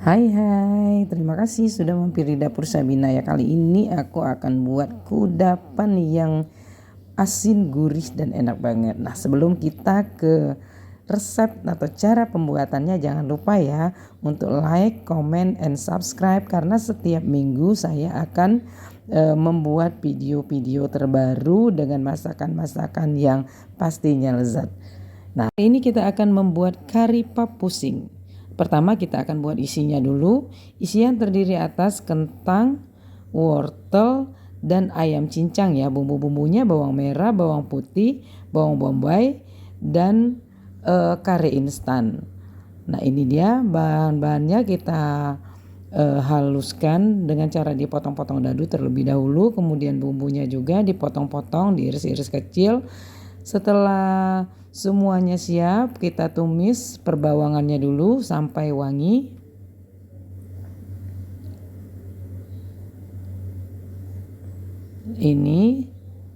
Hai, terima kasih sudah mampir di dapur Sabina ya. Kali ini aku akan buat kudapan yang asin, gurih dan enak banget. Nah, sebelum kita ke resep atau cara pembuatannya, jangan lupa ya untuk like, comment, and subscribe karena setiap minggu saya akan membuat video-video terbaru dengan masakan-masakan yang pastinya lezat. Nah, ini kita akan membuat kari pap pusing. Pertama kita akan buat isinya dulu. Isian terdiri atas kentang, wortel, dan ayam cincang ya. Bumbu-bumbunya bawang merah, bawang putih, bawang bombay, dan kare instan. Nah ini dia bahan-bahannya, kita haluskan dengan cara dipotong-potong dadu terlebih dahulu. Kemudian bumbunya juga dipotong-potong, diiris-iris kecil. Setelah semuanya siap, kita tumis perbawangannya dulu sampai wangi. Ini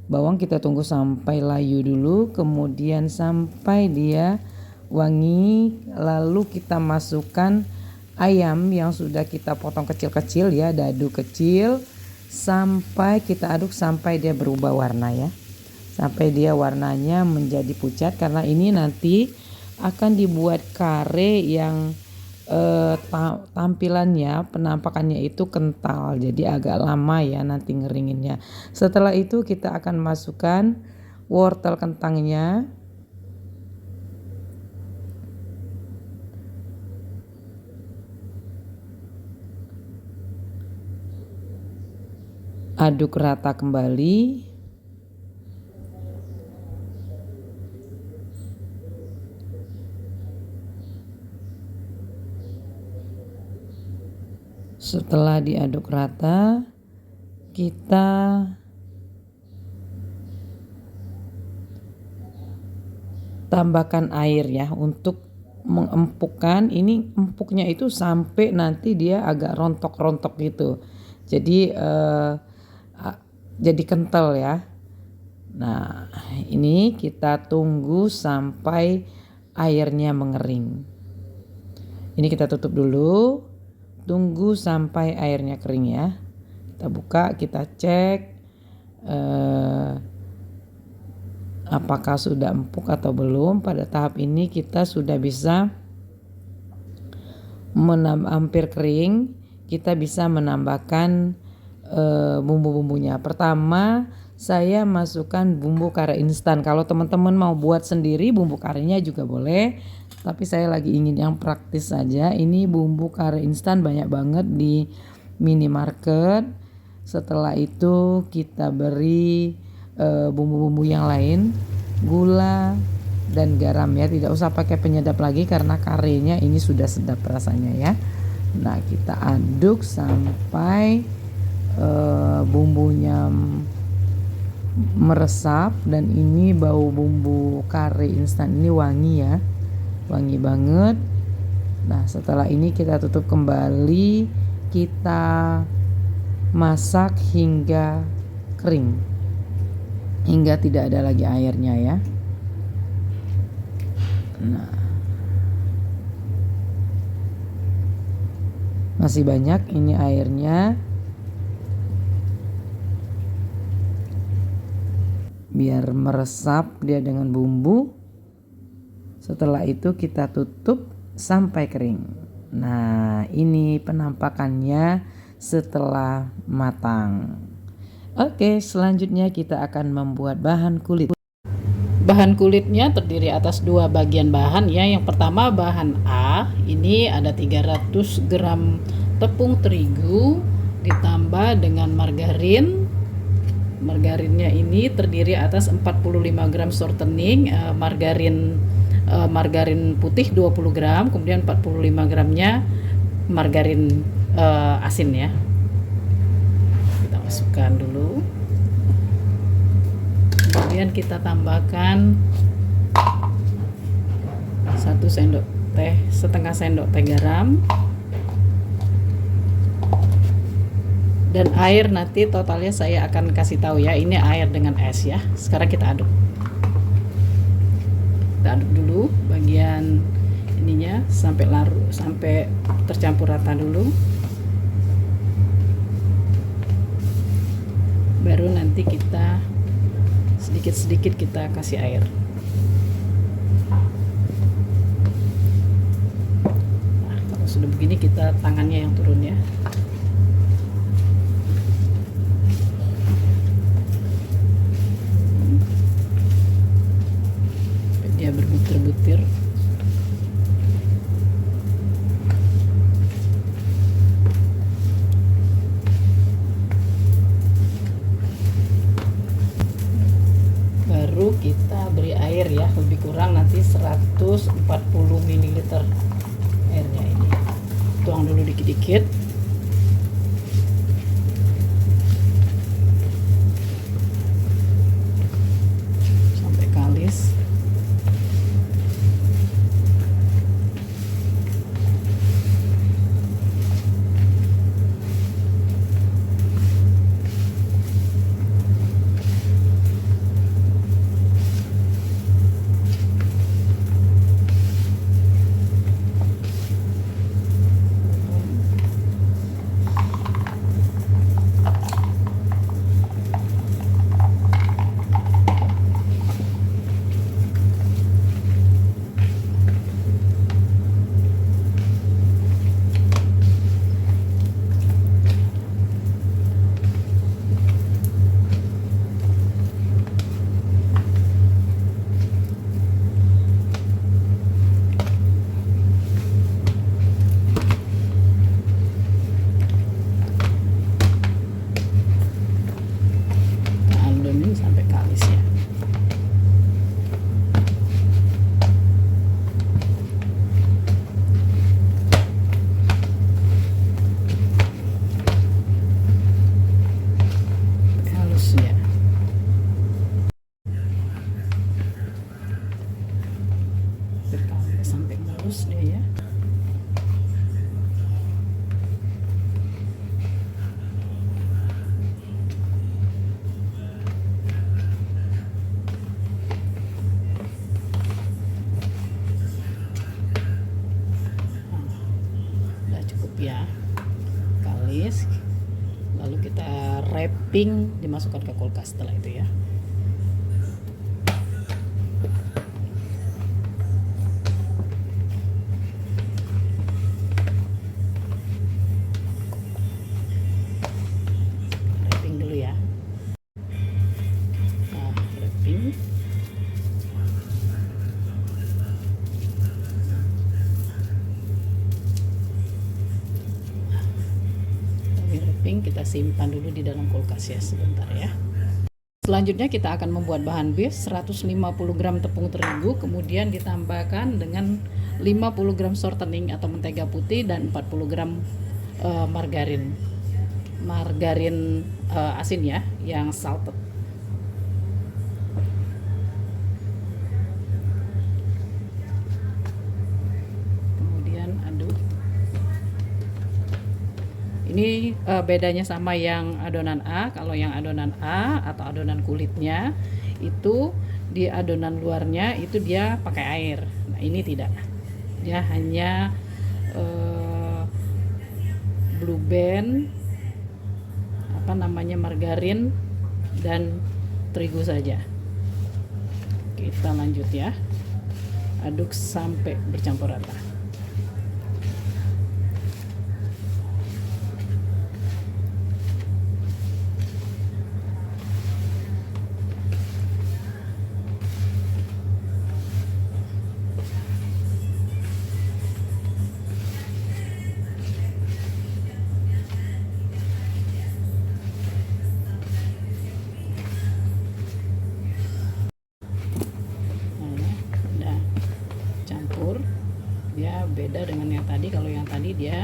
bawang kita tunggu sampai layu dulu, kemudian sampai dia wangi, lalu kita masukkan ayam yang sudah kita potong kecil-kecil ya, dadu kecil, sampai kita aduk sampai dia berubah warna ya. Sampai dia warnanya menjadi pucat, karena ini nanti akan dibuat kare yang tampilannya, penampakannya itu kental, jadi agak lama ya nanti ngeringinnya. Setelah itu kita akan masukkan wortel kentangnya, aduk rata kembali. Setelah diaduk rata, kita tambahkan air ya untuk mengempukkan. Ini empuknya itu sampai nanti dia agak rontok-rontok gitu. Jadi jadi kental ya. Nah, ini kita tunggu sampai airnya mengering. Ini kita tutup dulu. Tunggu sampai airnya kering ya. Kita buka, kita cek apakah sudah empuk atau belum. Pada tahap ini kita sudah bisa hampir kering. Kita bisa menambahkan bumbu-bumbunya. Pertama saya masukkan bumbu kare instan. Kalau teman-teman mau buat sendiri bumbu karenya juga boleh, tapi saya lagi ingin yang praktis saja. Ini bumbu kare instan banyak banget di minimarket. Setelah itu kita beri bumbu-bumbu yang lain, gula dan garam ya. Tidak usah pakai penyedap lagi karena karenya ini sudah sedap rasanya ya. Nah kita aduk sampai bumbunya meresap, dan ini bau bumbu kare instan ini wangi ya, wangi banget. Nah setelah ini kita tutup kembali, kita masak hingga kering, hingga tidak ada lagi airnya ya. Nah masih banyak ini airnya, biar meresap dia dengan bumbu. Setelah itu kita tutup sampai kering. Nah ini penampakannya setelah matang. Oke, selanjutnya kita akan membuat bahan kulit. Bahan kulitnya terdiri atas dua bagian bahan ya. Yang pertama bahan A, ini ada 300 gram tepung terigu ditambah dengan margarin. Margarinnya ini terdiri atas 45 gram shortening, margarin putih 20 gram, kemudian 45 gramnya margarin asin ya. Kita masukkan dulu. Kemudian kita tambahkan 1 sendok teh, setengah sendok teh garam. Dan air nanti totalnya saya akan kasih tahu ya, ini air dengan es ya. Sekarang kita aduk. Kita aduk dulu bagian ininya sampai larut, sampai tercampur rata dulu. Baru nanti kita sedikit-sedikit kita kasih air. Nah, kalau sudah begini kita tangannya yang turun ya. Dia berbutir-butir. Baru kita beri air ya, lebih kurang nanti 140 ml airnya ini. Tuang dulu dikit-dikit. Sampai kalis. Sampai kalis ya. Halus ya. Sampai halus deh ya. Ya, kalis, lalu kita wrapping, dimasukkan ke kulkas setelah itu ya. Wrapping dulu ya. Nah, wrapping. Kita simpan dulu di dalam kulkas ya sebentar ya. Selanjutnya kita akan membuat bahan base 150 gram tepung terigu, kemudian ditambahkan dengan 50 gram shortening atau mentega putih dan 40 gram margarin asin ya, yang salted. Kemudian aduk. Ini bedanya sama yang adonan A. Kalau yang adonan A atau adonan kulitnya itu di adonan luarnya itu dia pakai air. Nah, ini tidak. Dia hanya blue band, margarin dan terigu saja. Kita lanjut ya. Aduk sampai bercampur rata. Dia beda dengan yang tadi. Kalau yang tadi dia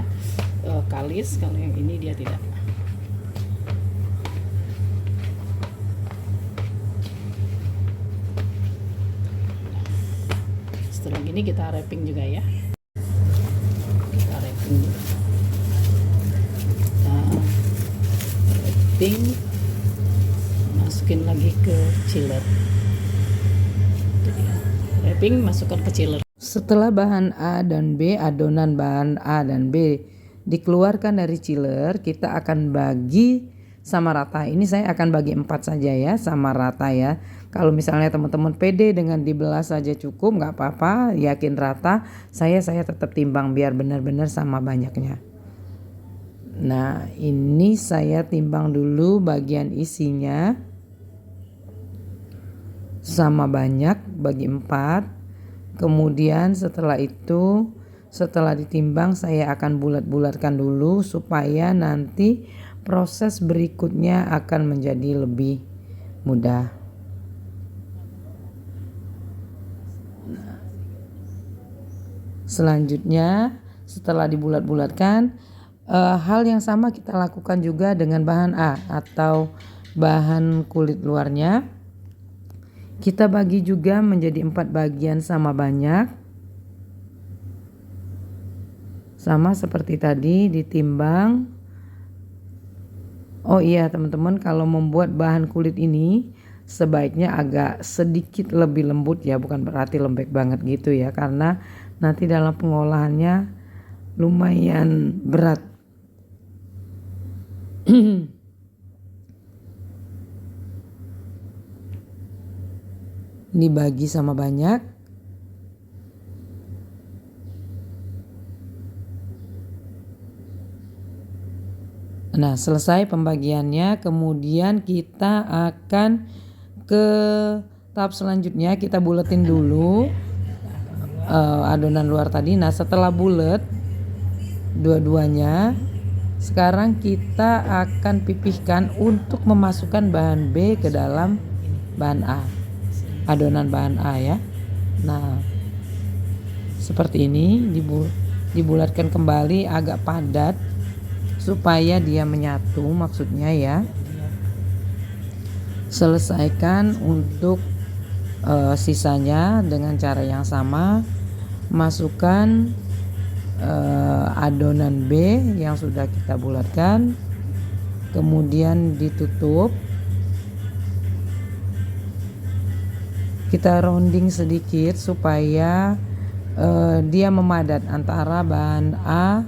kalis, kalau yang ini dia tidak. Setelah ini kita wrapping juga ya. Kita wrapping juga. Kita wrapping, masukin lagi ke chiller. Wrapping, masukkan ke chiller. Setelah bahan A dan B, adonan bahan A dan B dikeluarkan dari chiller, kita akan bagi sama rata. Ini saya akan bagi 4 saja ya, sama rata ya. Kalau misalnya teman-teman pede dengan dibelah saja cukup, nggak apa-apa, yakin rata. Saya tetap timbang biar benar-benar sama banyaknya. Nah, ini saya timbang dulu bagian isinya sama banyak, bagi 4. Kemudian setelah itu, setelah ditimbang saya akan bulat-bulatkan dulu supaya nanti proses berikutnya akan menjadi lebih mudah. Selanjutnya setelah dibulat-bulatkan, hal yang sama kita lakukan juga dengan bahan A atau bahan kulit luarnya. Kita bagi juga menjadi 4 bagian sama banyak. Sama seperti tadi ditimbang. Oh iya teman-teman, kalau membuat bahan kulit ini sebaiknya agak sedikit lebih lembut ya, bukan berarti lembek banget gitu ya, karena nanti dalam pengolahannya lumayan berat. Dibagi sama banyak. Nah, selesai pembagiannya, kemudian kita akan ke tahap selanjutnya. Kita buletin dulu adonan luar tadi. Nah, setelah bulet dua-duanya, sekarang kita akan pipihkan untuk memasukkan bahan B ke dalam bahan A, adonan bahan A ya. Nah, seperti ini dibulatkan kembali agak padat supaya dia menyatu, maksudnya ya. Selesaikan untuk sisanya dengan cara yang sama. Masukkan adonan B yang sudah kita bulatkan, kemudian ditutup. Kita rounding sedikit supaya dia memadat, antara bahan A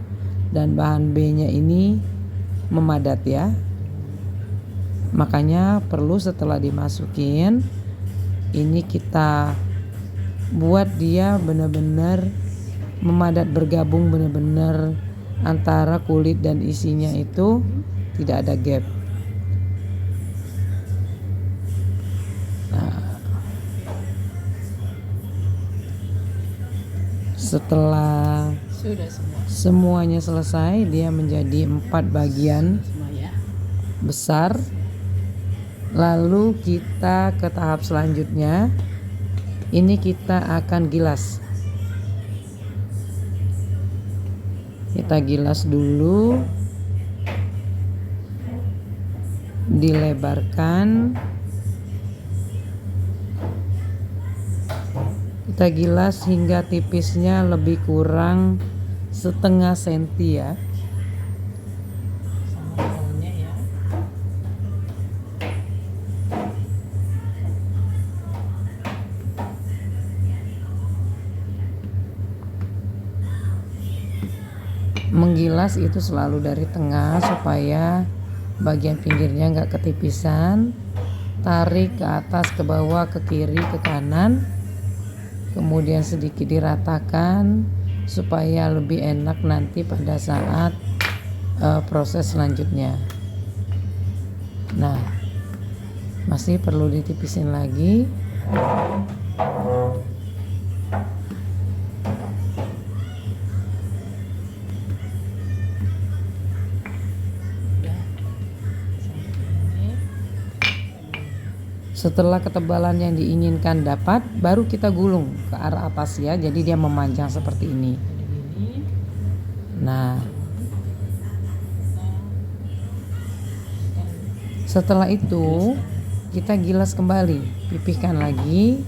dan bahan B-nya ini memadat ya. Makanya perlu setelah dimasukin ini kita buat dia benar-benar memadat, bergabung benar-benar antara kulit dan isinya itu tidak ada gap. Nah, setelah semuanya selesai, dia menjadi 4 bagian besar. Lalu kita ke tahap selanjutnya. Ini kita akan gilas. Kita gilas dulu, dilebarkan. Kita gilas hingga tipisnya lebih kurang setengah senti ya. Menggilas itu selalu dari tengah supaya bagian pinggirnya nggak ketipisan. Tarik ke atas, ke bawah, ke kiri, ke kanan. Kemudian sedikit diratakan supaya lebih enak nanti pada saat proses selanjutnya. Nah, masih perlu ditipisin lagi. Setelah ketebalan yang diinginkan dapat, baru kita gulung ke arah atas ya. Jadi dia memanjang seperti ini. Nah, setelah itu kita gilas kembali, pipihkan lagi.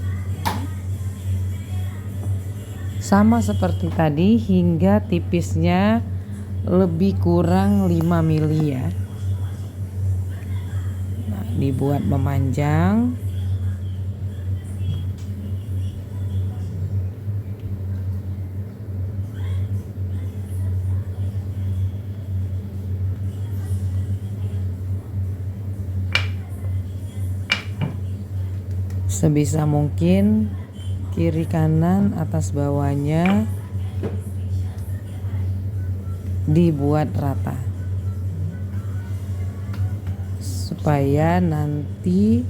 Sama seperti tadi hingga tipisnya lebih kurang 5 mili ya. Dibuat memanjang. Sebisa mungkin kiri kanan atas bawahnya dibuat rata supaya nanti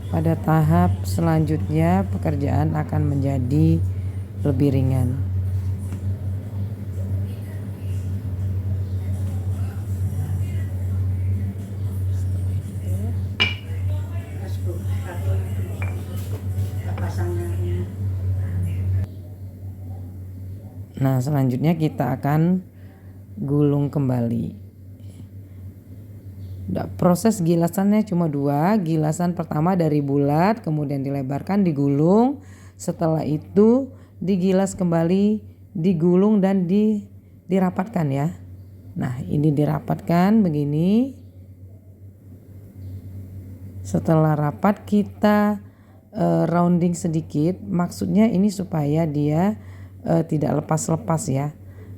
pada tahap selanjutnya pekerjaan akan menjadi lebih ringan. Nah, selanjutnya kita akan gulung kembali. Proses gilasannya cuma 2. Gilasan pertama dari bulat, kemudian dilebarkan, digulung. Setelah itu digilas kembali, digulung dan dirapatkan ya. Nah, ini dirapatkan begini. Setelah rapat kita rounding sedikit. Maksudnya ini supaya dia tidak lepas-lepas ya,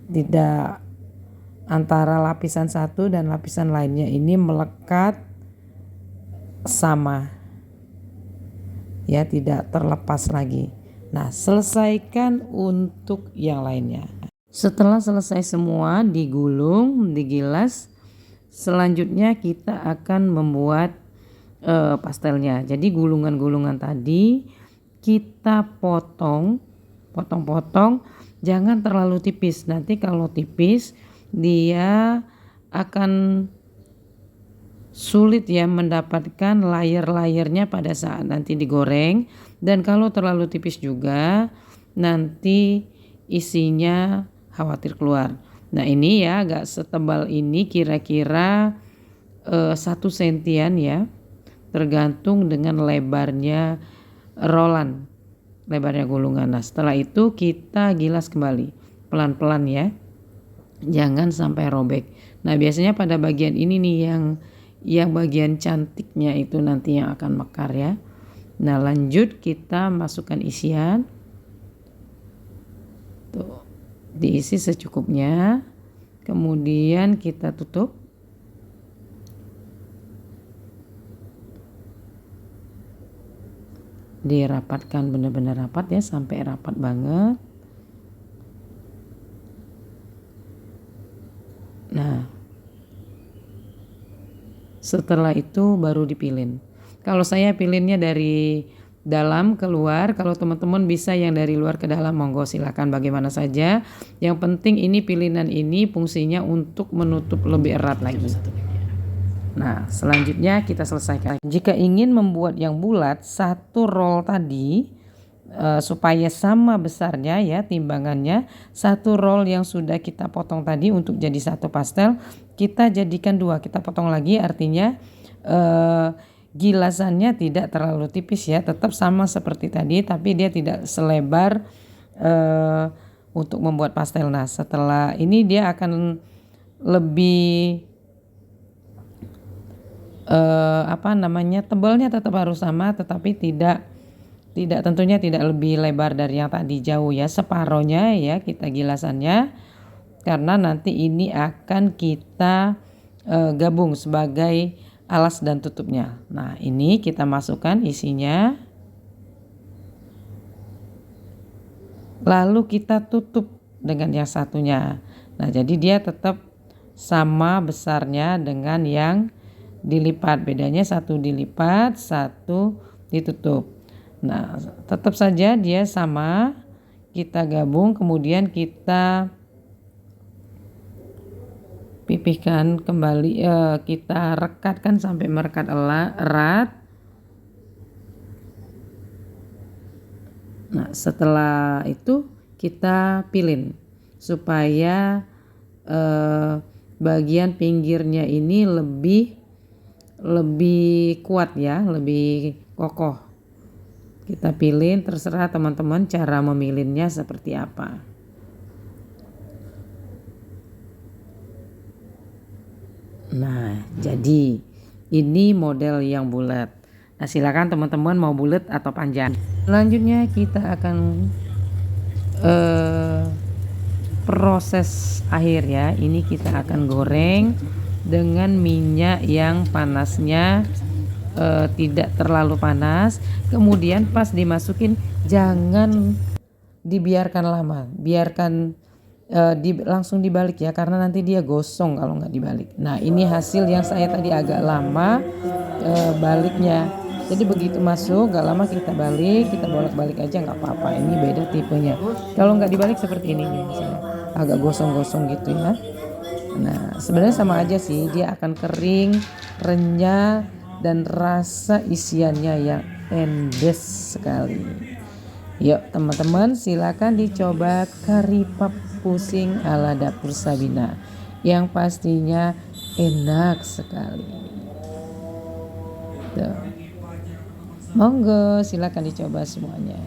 tidak antara lapisan satu dan lapisan lainnya ini melekat sama ya, tidak terlepas lagi. Nah, selesaikan untuk yang lainnya. Setelah selesai semua digulung, digilas, selanjutnya kita akan membuat pastelnya. Jadi gulungan-gulungan tadi kita potong, jangan terlalu tipis. Nanti kalau tipis dia akan sulit ya mendapatkan layer-layernya pada saat nanti digoreng. Dan kalau terlalu tipis juga nanti isinya khawatir keluar. Nah, ini ya agak setebal ini, kira-kira 1 sentian ya, tergantung dengan lebarnya rolan, lebarnya gulungan. Nah, setelah itu kita gilas kembali pelan-pelan ya, jangan sampai robek. Nah, biasanya pada bagian ini nih yang bagian cantiknya itu nanti yang akan mekar ya. Nah, lanjut kita masukkan isian. Tuh, diisi secukupnya. Kemudian kita tutup. Dirapatkan benar-benar rapat ya, sampai rapat banget. Nah, setelah itu baru dipilin. Kalau saya pilinnya dari dalam ke luar, kalau teman-teman bisa yang dari luar ke dalam, monggo silakan bagaimana saja. Yang penting ini pilinan ini fungsinya untuk menutup lebih erat lagi. Nah, selanjutnya kita selesaikan. Jika ingin membuat yang bulat, 1 roll tadi supaya sama besarnya ya timbangannya, 1 roll yang sudah kita potong tadi untuk jadi 1 pastel, kita jadikan 2, kita potong lagi, artinya gilasannya tidak terlalu tipis ya, tetap sama seperti tadi tapi dia tidak selebar untuk membuat pastel. Nah, setelah ini dia akan lebih tebalnya tetap harus sama, tetapi tentunya tidak lebih lebar dari yang tadi, jauh ya, separohnya ya kita gilasannya, karena nanti ini akan kita gabung sebagai alas dan tutupnya. Nah, ini kita masukkan isinya, lalu kita tutup dengan yang satunya. Nah, jadi dia tetap sama besarnya dengan yang dilipat, bedanya 1 dilipat, 1 ditutup. Nah, tetap saja dia sama, kita gabung, kemudian kita pipihkan kembali, kita rekatkan sampai merekat erat. Nah, setelah itu kita pilin supaya bagian pinggirnya ini lebih kuat ya, lebih kokoh. Kita pilih, terserah teman-teman cara memilinnya seperti apa. Nah, jadi ini model yang bulat. Nah, silakan teman-teman mau bulat atau panjang. Selanjutnya kita akan proses akhir ya. Ini kita akan goreng dengan minyak yang panasnya tidak terlalu panas. Kemudian pas dimasukin jangan dibiarkan lama, biarkan langsung dibalik ya, karena nanti dia gosong kalau nggak dibalik. Nah ini hasil yang saya tadi agak lama baliknya. Jadi begitu masuk gak lama kita balik, kita bolak-balik aja nggak apa-apa. Ini beda tipenya. Kalau nggak dibalik seperti ini nih misalnya, agak gosong-gosong gitu ya. Nah sebenarnya sama aja sih, dia akan kering, renyah, dan rasa isiannya yang endes sekali. Yuk teman-teman, silakan dicoba kari pap pusing ala dapur Sabina yang pastinya enak sekali. Tuh. Monggo silakan dicoba semuanya.